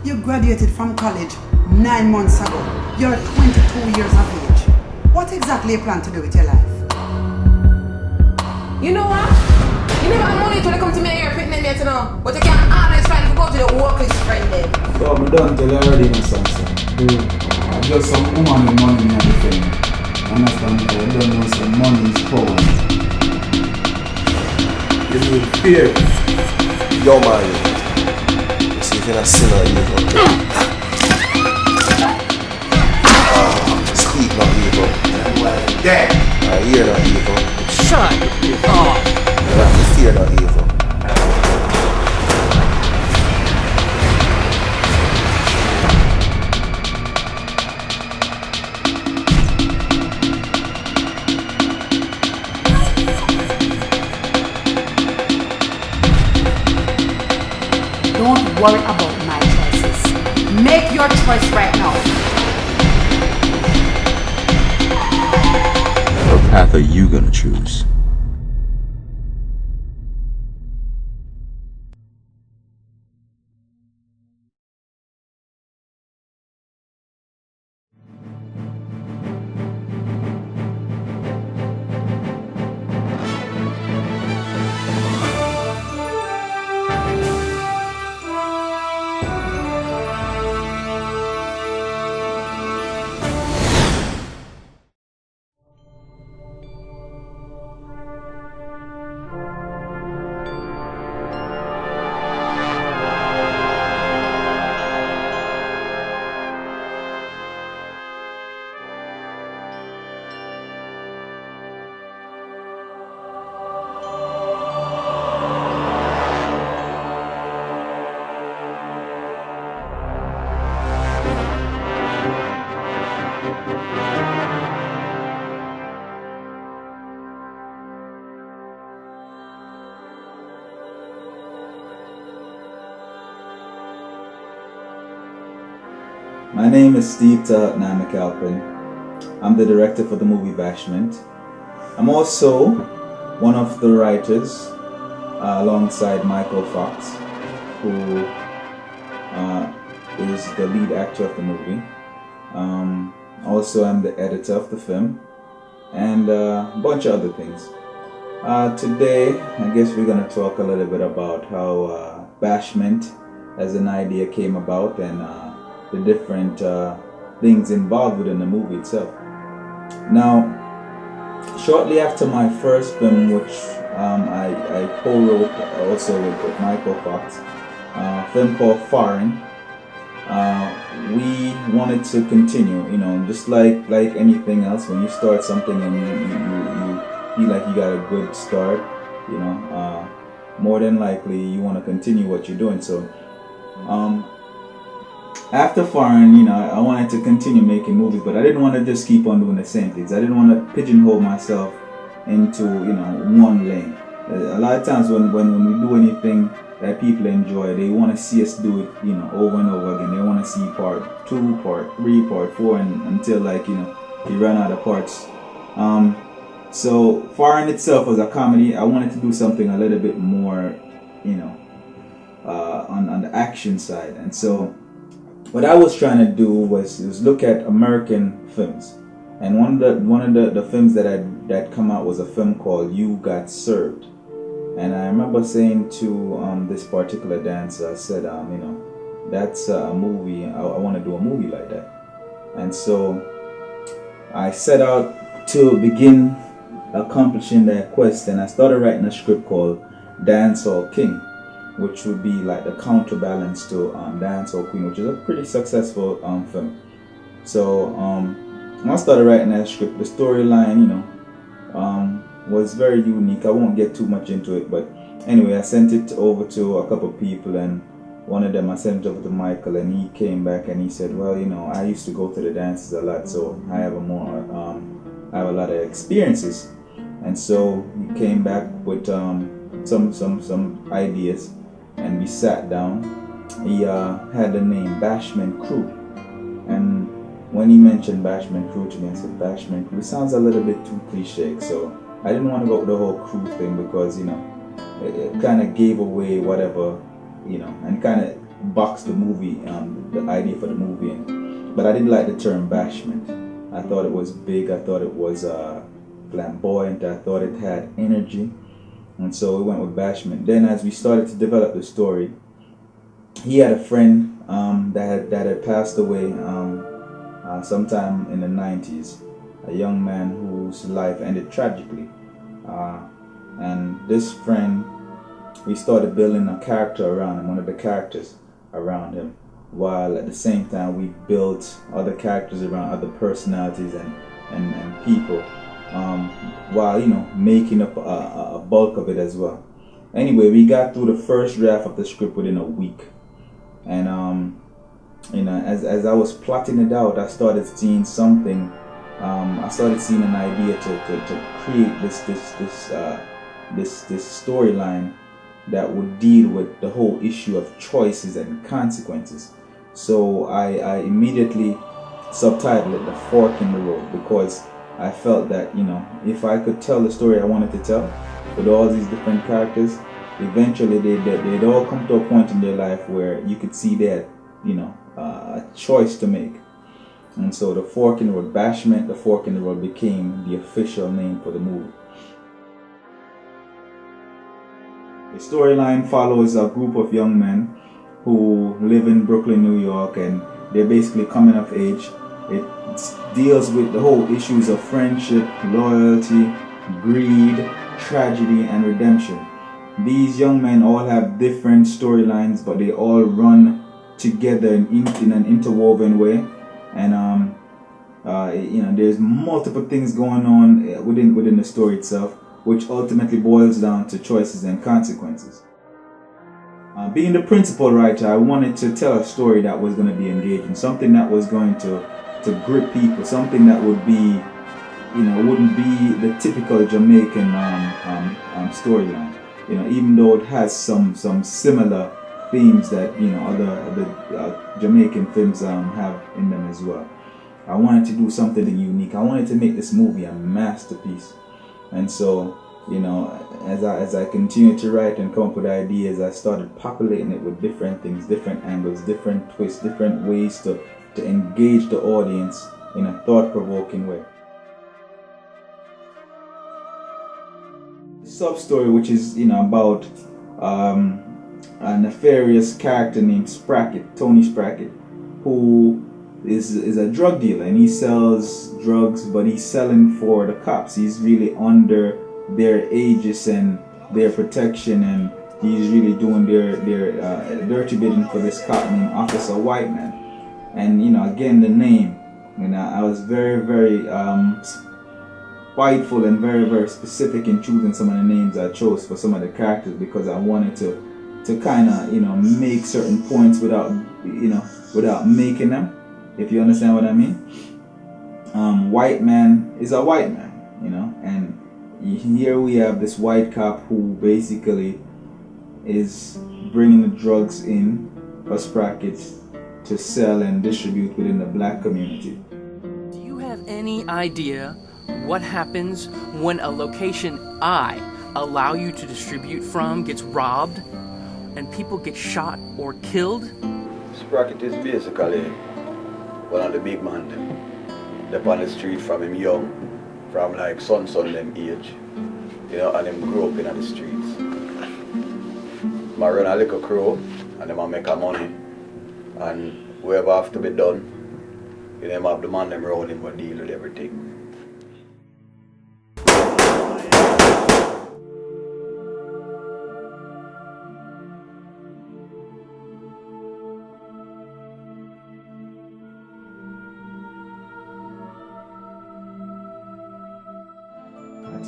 You graduated from college 9 months ago. You're 22 years of age. What exactly you plan to do with your life? You know what? You never have money to come to me here fitting me to know, but you can't always try to go to the workless friend then. So I'm done tell you already my son. I'm just some woman with money in the thing. Understand? I don't know some money is power. You mean fear? Yo man, see if you're not sinner evil. Speak not evil. Dead. I hear not evil. Shut up. You have to fear not evil. Don't worry about my choices. Make your choice right now. What path are you gonna choose? My name is Steve McAlpin. I'm the director for the movie Bashment. I'm also one of the writers alongside Michael Fox, who is the lead actor of the movie. Also, I'm the editor of the film and a bunch of other things. Today, I guess we're going to talk a little bit about how Bashment as an idea came about and the different things involved within the movie itself. Now, shortly after my first film, which I co-wrote also with Michael Fox, a film called Foreign, we wanted to continue, just like anything else, when you start something and you feel like you got a good start, more than likely you want to continue what you're doing. So after Foreign, I wanted to continue making movies, but I didn't want to just keep on doing the same things. I didn't want to pigeonhole myself into, one lane. A lot of times when we do anything that people enjoy, they want to see us do it, over and over again. They want to see part 2, part 3, part 4, and until you run out of parts. So Foreign itself was a comedy. I wanted to do something a little bit more, on the action side, and so what I was trying to do was look at American films, and one of the films that come out was a film called You Got Served, and I remember saying to this particular dancer, I said, that's a movie. I want to do a movie like that, and so I set out to begin accomplishing that quest, and I started writing a script called Dancehall King, which would be like the counterbalance to Dancehall Queen, which is a pretty successful film. So when I started writing that script, the storyline, was very unique. I won't get too much into it, but anyway, I sent it over to a couple of people, and one of them I sent it over to Michael, and he came back and he said, well, I used to go to the dances a lot, so I have I have a lot of experiences. And so he came back with some ideas, and we sat down. He had the name Bashment Crew, and when he mentioned Bashment Crew to me, I said, Bashment Crew sounds a little bit too cliche, so I didn't want to go with the whole crew thing, because it kind of gave away whatever, and kind of box the movie, the idea for the movie in. But I didn't like the term bashment. I thought it was big. I thought it was flamboyant. I thought it had energy, and so we went with bashment. Then, as we started to develop the story, he had a friend that had passed away sometime in the 90s. A young man whose life ended tragically, and this friend, we started building a character around him, one of the characters around him, while at the same time we built other characters around other personalities and people, while making up a bulk of it as well. Anyway, we got through the first draft of the script within a week, and as I was plotting it out, I started seeing something. I started seeing an idea to create this storyline that would deal with the whole issue of choices and consequences. So I immediately subtitled it "The Fork in the Road," because I felt that if I could tell the story I wanted to tell with all these different characters, eventually they'd all come to a point in their life where you could see that a choice to make. And so the Fork in the Road, Bashment, the Fork in the Road, became the official name for the movie. The storyline follows a group of young men who live in Brooklyn, New York, and they're basically coming of age. It deals with the whole issues of friendship, loyalty, greed, tragedy, and redemption. These young men all have different storylines, but they all run together in an interwoven way. And there's multiple things going on within the story itself, which ultimately boils down to choices and consequences. Being the principal writer, I wanted to tell a story that was going to be engaging, something that was going to grip people, something that would be, wouldn't be the typical Jamaican storyline. Even though it has some similar themes that other Jamaican films have in them as well. I wanted to do something unique. I wanted to make this movie a masterpiece. And so, as I continued to write and come up with ideas, I started populating it with different things, different angles, different twists, different ways to engage the audience in a thought-provoking way. Sub-story, which is about a nefarious character named Sprocket, Tony Sprocket, who is a drug dealer, and he sells drugs, but he's selling for the cops. He's really under their aegis and their protection, and he's really doing their dirty bidding for this cop named Officer Whiteman. And again, the name, I was very, very spiteful and very, very specific in choosing some of the names I chose for some of the characters, because I wanted to kind of make certain points without making them, if you understand what I mean. White man is a white man, and here we have this white cop who basically is bringing the drugs in for Sprocket to sell and distribute within the black community. Do you have any idea what happens when a location I allow you to distribute from gets robbed and people get shot or killed? Sprocket is basically one of the big man them. They're on the street from him young, from like son them age, and them grow up in the streets. I run a little crew and them make a money, and whoever have to be done, them have the man them around him will deal with everything.